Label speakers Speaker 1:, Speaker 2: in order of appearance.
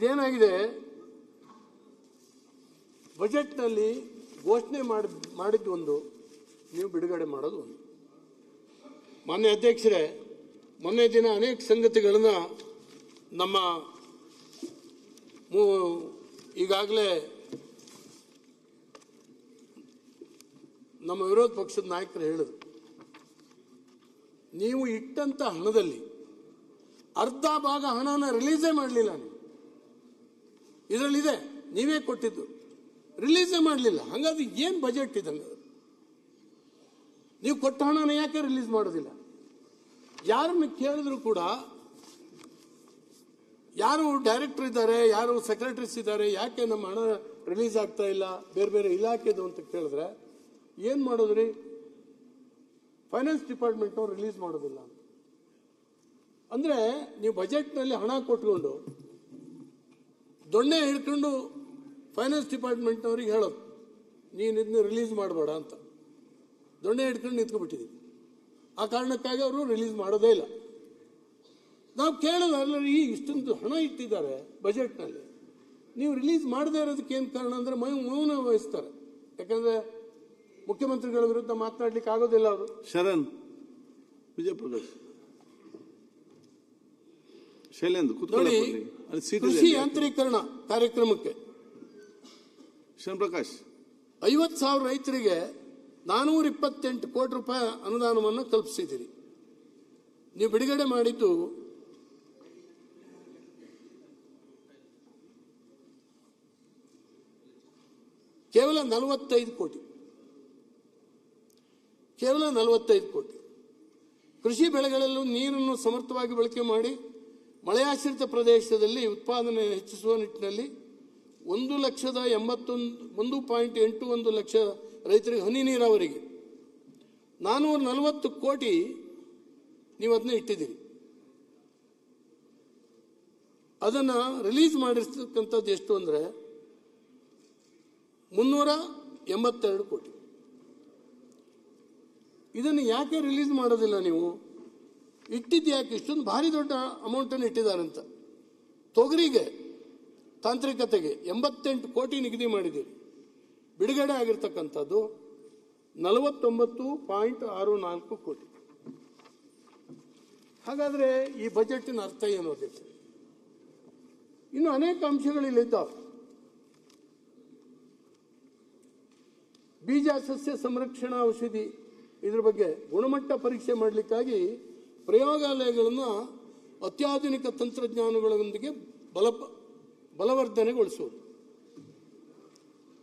Speaker 1: ಇದೇನಾಗಿದೆ, ಬಜೆಟ್ನಲ್ಲಿ ಘೋಷಣೆ ಮಾಡಿದ್ದು ಒಂದು, ನೀವು ಬಿಡುಗಡೆ ಮಾಡೋದು ಒಂದು. ಮಾನ್ಯ ಅಧ್ಯಕ್ಷರೇ, ಮೊನ್ನೆ ದಿನ ಅನೇಕ ಸಂಗತಿಗಳನ್ನು ನಮ್ಮ ಈಗಾಗಲೇ ನಮ್ಮ ವಿರೋಧ ಪಕ್ಷದ ನಾಯಕರು ಹೇಳಿದ್ರು, ನೀವು ಇಟ್ಟಂತ ಹಣದಲ್ಲಿ ಅರ್ಧ ಭಾಗ ಹಣನ ರಿಲೀಸೇ ಮಾಡಲಿಲ್ಲ. ನೀವು ಇದರಲ್ಲಿದೆ, ನೀವೇ ಕೊಟ್ಟಿದ್ದು, ರಿಲೀಸೇ ಮಾಡಲಿಲ್ಲ. ಹಾಗಾದ್ರೆ ಏನು ಬಜೆಟ್ ಇದಂಗೆ? ನೀವು ಕೊಟ್ಟ ಹಣನ ಯಾಕೆ ರಿಲೀಸ್ ಮಾಡೋದಿಲ್ಲ? ಯಾರನ್ನು ಕೇಳಿದ್ರು ಕೂಡ, ಯಾರು ಡೈರೆಕ್ಟರ್ ಇದ್ದಾರೆ, ಯಾರು ಸೆಕ್ರೆಟರೀಸ್ ಇದ್ದಾರೆ, ಯಾಕೆ ನಮ್ಮ ಹಣ ರಿಲೀಸ್ ಆಗ್ತಾ ಇಲ್ಲ ಬೇರೆ ಬೇರೆ ಇಲಾಖೆದು ಅಂತ ಕೇಳಿದ್ರೆ ಏನು ಮಾಡೋದ್ರಿ? ಫೈನಾನ್ಸ್ ಡಿಪಾರ್ಟ್ಮೆಂಟ್ ಅವ್ರು ರಿಲೀಸ್ ಮಾಡೋದಿಲ್ಲ. ಅಂದ್ರೆ ನೀವು ಬಜೆಟ್ನಲ್ಲಿ ಹಣ ಕೊಟ್ಕೊಂಡು ದೊಣ್ಣೆ ಹಿಡ್ಕೊಂಡು ಫೈನಾನ್ಸ್ ಡಿಪಾರ್ಟ್ಮೆಂಟ್ನವ್ರಿಗೆ ಹೇಳೋದು, ನೀನು ಇದನ್ನ ರಿಲೀಸ್ ಮಾಡಬೇಡ ಅಂತ ದೊಣ್ಣೆ ಹಿಡ್ಕೊಂಡು ನಿಂತ್ಕೊಬಿಟ್ಟಿದ್ದೀವಿ. ಆ ಕಾರಣಕ್ಕಾಗಿ ಅವರು ರಿಲೀಸ್ ಮಾಡೋದೇ ಇಲ್ಲ. ನಾವು ಕೇಳೋದಲ್ಲ, ಈ ಇಷ್ಟೊಂದು ಹಣ ಇಟ್ಟಿದ್ದಾರೆ ಬಜೆಟ್ನಲ್ಲಿ, ನೀವು ರಿಲೀಸ್ ಮಾಡದೇ ಇರೋದಕ್ಕೆ ಏನು ಕಾರಣ ಅಂದರೆ ಮೌನ ವಹಿಸ್ತಾರೆ. ಯಾಕಂದರೆ ಮುಖ್ಯಮಂತ್ರಿಗಳ ವಿರುದ್ಧ ಮಾತನಾಡ್ಲಿಕ್ಕೆ ಆಗೋದಿಲ್ಲ ಅವರು.
Speaker 2: ಶರಣ್ ವಿಜಯಪ್ರಕಾಶ್
Speaker 1: ನೋಡಿ, ಕೃಷಿ ಯಾಂತ್ರೀಕರಣ ಕಾರ್ಯಕ್ರಮಕ್ಕೆ
Speaker 2: ಶರಣ್ ಪ್ರಕಾಶ್
Speaker 1: 50,000 ರೈತರಿಗೆ 428 ಕೋಟಿ ರೂಪಾಯಿ ಅನುದಾನವನ್ನು ಕಲ್ಪಿಸಿದ್ದೀರಿ. ನೀವು ಬಿಡುಗಡೆ ಮಾಡಿದ್ದು ಕೇವಲ 45 ಕೋಟಿ. ಕೇವಲ 45 ಕೋಟಿ. ಕೃಷಿ ಬೆಳೆಗಳಲ್ಲೂ ನೀರನ್ನು ಸಮರ್ಥವಾಗಿ ಬಳಕೆ ಮಾಡಿ ಮಳೆಯಾಶ್ರಿತ ಪ್ರದೇಶದಲ್ಲಿ ಉತ್ಪಾದನೆ ಹೆಚ್ಚಿಸುವ ನಿಟ್ಟಿನಲ್ಲಿ 1,81 ಲಕ್ಷ ರೈತರಿಗೆ ಹನಿ ನೀರಾವರಿಗೆ 440 ಕೋಟಿ ನೀವು ಅದನ್ನ ಇಟ್ಟಿದ್ದೀರಿ. ಅದನ್ನು ರಿಲೀಸ್ ಮಾಡಿರ್ತಕ್ಕಂಥದ್ದು ಎಷ್ಟು ಅಂದರೆ 382 ಕೋಟಿ. ಇದನ್ನು ಯಾಕೆ ರಿಲೀಸ್ ಮಾಡೋದಿಲ್ಲ? ನೀವು ಇಟ್ಟಿದ್ದು ಯಾಕೆ? ಇಷ್ಟೊಂದು ಭಾರಿ ದೊಡ್ಡ ಅಮೌಂಟನ್ನು ಇಟ್ಟಿದ್ದಾರಂತ. ತೊಗರಿಗೆ ತಾಂತ್ರಿಕತೆಗೆ 88 ಕೋಟಿ ನಿಗದಿ ಮಾಡಿದ್ದೀರಿ. ಬಿಡುಗಡೆ ಆಗಿರ್ತಕ್ಕಂಥದ್ದು 49.64 ಕೋಟಿ. ಹಾಗಾದರೆ ಈ ಬಜೆಟಿನ ಅರ್ಥ ಏನು ಅಧ್ಯಕ್ಷ? ಇನ್ನು ಅನೇಕ ಅಂಶಗಳಿಲ್ಲಿದ್ದಾವೆ. ಬೀಜ ಸಸ್ಯ ಸಂರಕ್ಷಣಾ ಔಷಧಿ, ಇದ್ರ ಬಗ್ಗೆ ಗುಣಮಟ್ಟ ಪರೀಕ್ಷೆ ಮಾಡಲಿಕ್ಕಾಗಿ ಪ್ರಯೋಗಾಲಯಗಳನ್ನು ಅತ್ಯಾಧುನಿಕ ತಂತ್ರಜ್ಞಾನಗಳೊಂದಿಗೆ ಬಲವರ್ಧನೆಗೊಳಿಸುವುದು.